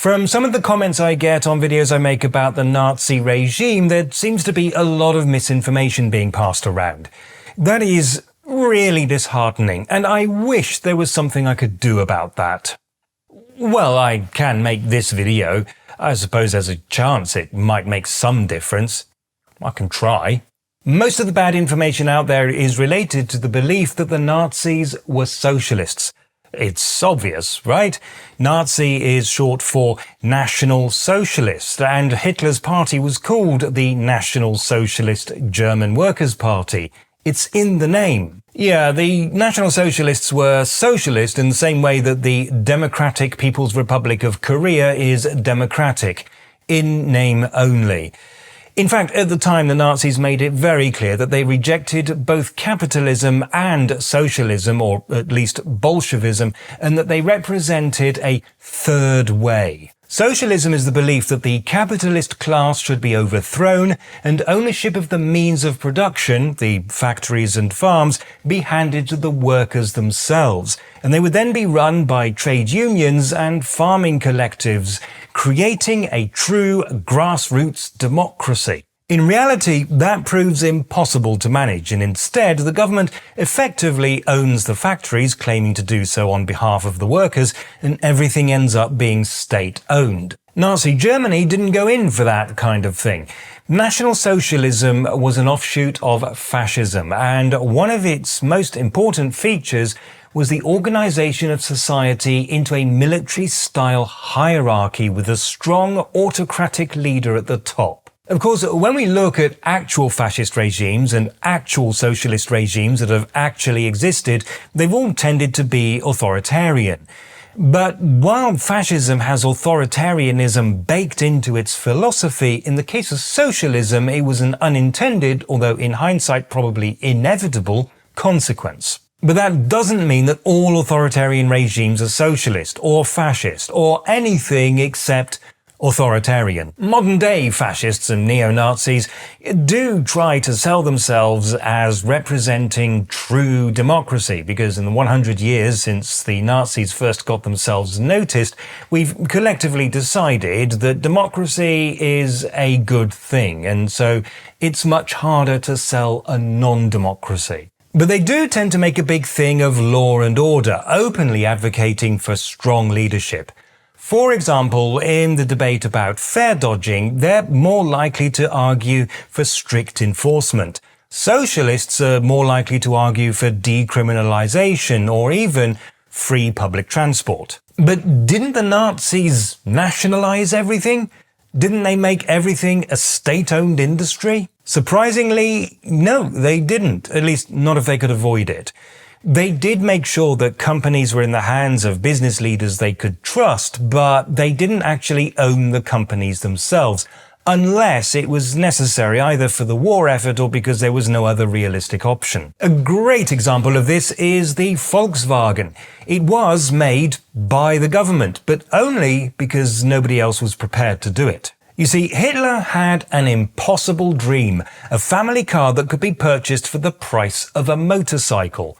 From some of the comments I get on videos I make about the Nazi regime, there seems to be a lot of misinformation being passed around. That is really disheartening, and I wish there was something I could do about that. Well, I can make this video. I suppose there's a chance it might make some difference. I can try. Most of the bad information out there is related to the belief that the Nazis were socialists. It's obvious, right? Nazi is short for National Socialist, and Hitler's party was called the National Socialist German Workers' Party. It's in the name. Yeah, the National Socialists were socialist in the same way that the Democratic People's Republic of Korea is democratic, in name only. In fact, at the time, the Nazis made it very clear that they rejected both capitalism and socialism, or at least Bolshevism, and that they represented a third way. Socialism is the belief that the capitalist class should be overthrown and ownership of the means of production, the factories and farms, be handed to the workers themselves, and they would then be run by trade unions and farming collectives, creating a true grassroots democracy. In reality, that proves impossible to manage, and instead the government effectively owns the factories, claiming to do so on behalf of the workers, and everything ends up being state-owned. Nazi Germany didn't go in for that kind of thing. National Socialism was an offshoot of fascism, and one of its most important features was the organization of society into a military-style hierarchy with a strong autocratic leader at the top. Of course, when we look at actual fascist regimes and actual socialist regimes that have actually existed, they've all tended to be authoritarian. But while fascism has authoritarianism baked into its philosophy, in the case of socialism, it was an unintended, although in hindsight probably inevitable, consequence. But that doesn't mean that all authoritarian regimes are socialist or fascist or anything except authoritarian. Modern-day fascists and neo-Nazis do try to sell themselves as representing true democracy, because in the 100 years since the Nazis first got themselves noticed, we've collectively decided that democracy is a good thing, and so it's much harder to sell a non-democracy. But they do tend to make a big thing of law and order, openly advocating for strong leadership. For example, in the debate about fare dodging, they're more likely to argue for strict enforcement. Socialists are more likely to argue for decriminalization or even free public transport. But didn't the Nazis nationalize everything? Didn't they make everything a state-owned industry? Surprisingly, no, they didn't, at least not if they could avoid it. They did make sure that companies were in the hands of business leaders they could trust, but they didn't actually own the companies themselves, unless it was necessary either for the war effort or because there was no other realistic option. A great example of this is the Volkswagen. It was made by the government, but only because nobody else was prepared to do it. You see, Hitler had an impossible dream, a family car that could be purchased for the price of a motorcycle.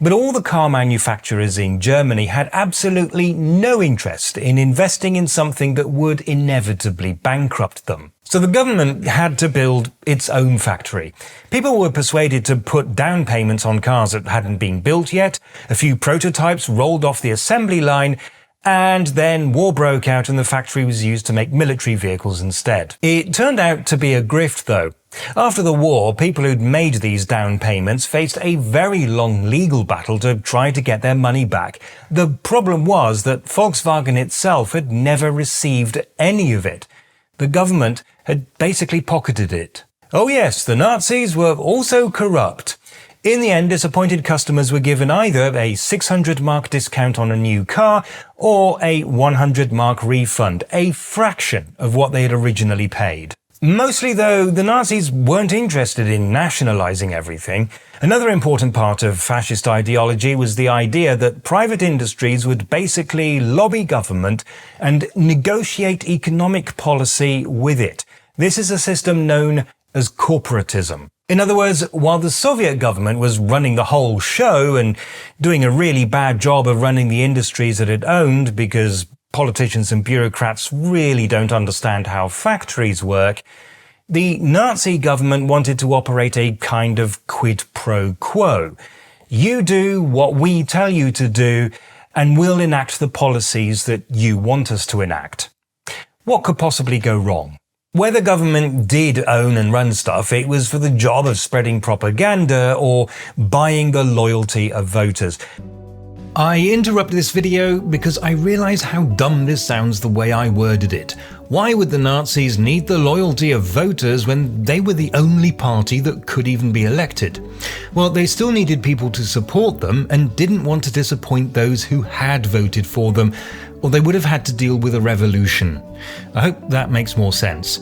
But all the car manufacturers in Germany had absolutely no interest in investing in something that would inevitably bankrupt them. So the government had to build its own factory. People were persuaded to put down payments on cars that hadn't been built yet, a few prototypes rolled off the assembly line, and then war broke out and the factory was used to make military vehicles instead. It turned out to be a grift though. After the war, people who'd made these down payments faced a very long legal battle to try to get their money back. The problem was that Volkswagen itself had never received any of it. The government had basically pocketed it. Oh yes, the Nazis were also corrupt. In the end, disappointed customers were given either a 600 mark discount on a new car or a 100 mark refund, a fraction of what they had originally paid. Mostly, though, the Nazis weren't interested in nationalizing everything. Another important part of fascist ideology was the idea that private industries would basically lobby government and negotiate economic policy with it. This is a system known as corporatism. In other words, while the Soviet government was running the whole show and doing a really bad job of running the industries that it owned because politicians and bureaucrats really don't understand how factories work, the Nazi government wanted to operate a kind of quid pro quo. You do what we tell you to do, and we'll enact the policies that you want us to enact. What could possibly go wrong? Whether government did own and run stuff, it was for the job of spreading propaganda or buying the loyalty of voters. I interrupted this video because I realize how dumb this sounds the way I worded it. Why would the Nazis need the loyalty of voters when they were the only party that could even be elected? Well, they still needed people to support them and didn't want to disappoint those who had voted for them, or they would have had to deal with a revolution. I hope that makes more sense.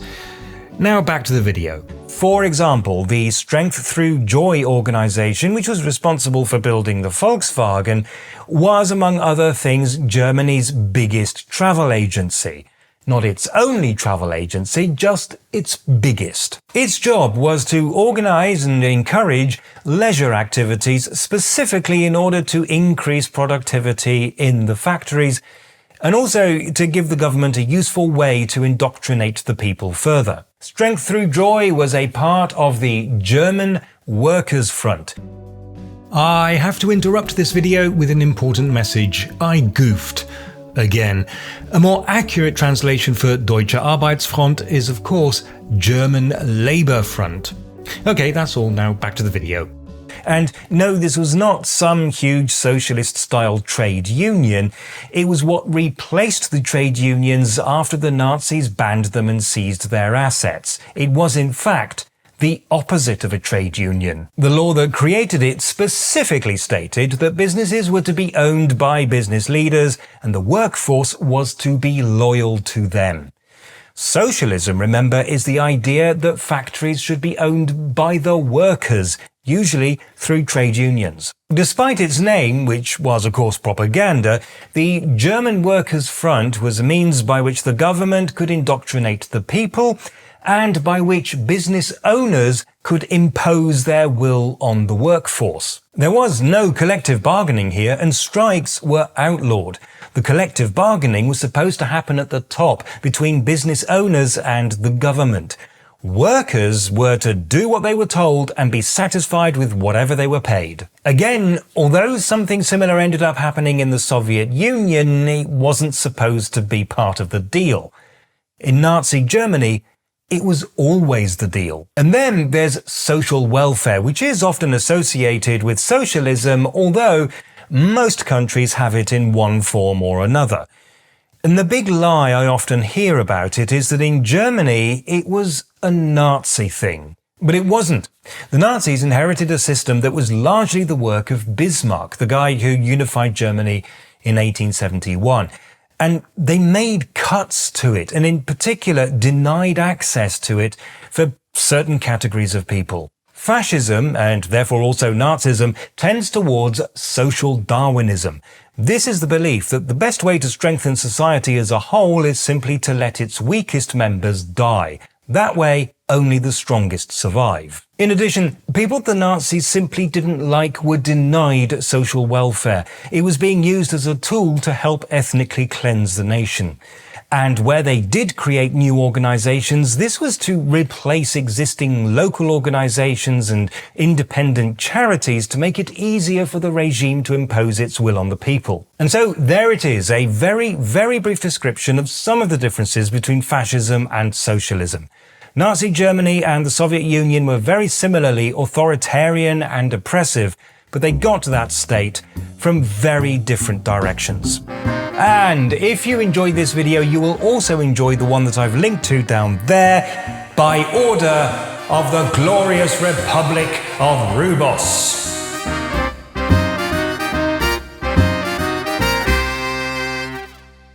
Now back to the video. For example, the Strength Through Joy organization, which was responsible for building the Volkswagen, was, among other things, Germany's biggest travel agency. Not its only travel agency, just its biggest. Its job was to organize and encourage leisure activities specifically in order to increase productivity in the factories, and also to give the government a useful way to indoctrinate the people further. Strength Through Joy was a part of the German Workers' Front. I have to interrupt this video with an important message. I goofed. Again. A more accurate translation for Deutsche Arbeitsfront is, of course, German Labour Front. Okay, that's all. Now back to the video. And no, this was not some huge socialist-style trade union. It was what replaced the trade unions after the Nazis banned them and seized their assets. It was, in fact, the opposite of a trade union. The law that created it specifically stated that businesses were to be owned by business leaders and the workforce was to be loyal to them. Socialism, remember, is the idea that factories should be owned by the workers, usually through trade unions. Despite its name, which was of course propaganda, the German Workers' Front was a means by which the government could indoctrinate the people and by which business owners could impose their will on the workforce. There was no collective bargaining here, and strikes were outlawed. The collective bargaining was supposed to happen at the top between business owners and the government. Workers were to do what they were told and be satisfied with whatever they were paid. Again, although something similar ended up happening in the Soviet Union, it wasn't supposed to be part of the deal. In Nazi Germany, it was always the deal. And then there's social welfare, which is often associated with socialism, although most countries have it in one form or another. And the big lie I often hear about it is that in Germany it was a Nazi thing. But it wasn't. The Nazis inherited a system that was largely the work of Bismarck, the guy who unified Germany in 1871. And they made cuts to it, and in particular denied access to it for certain categories of people. Fascism, and therefore also Nazism, tends towards social Darwinism. This is the belief that the best way to strengthen society as a whole is simply to let its weakest members die. That way, only the strongest survive. In addition, people the Nazis simply didn't like were denied social welfare. It was being used as a tool to help ethnically cleanse the nation. And where they did create new organizations, this was to replace existing local organizations and independent charities to make it easier for the regime to impose its will on the people. And so there it is, a very, very brief description of some of the differences between fascism and socialism. Nazi Germany and the Soviet Union were very similarly authoritarian and oppressive, but they got to that state from very different directions. And if you enjoyed this video, you will also enjoy the one that I've linked to down there, By Order of the Glorious Republic of Rewboss.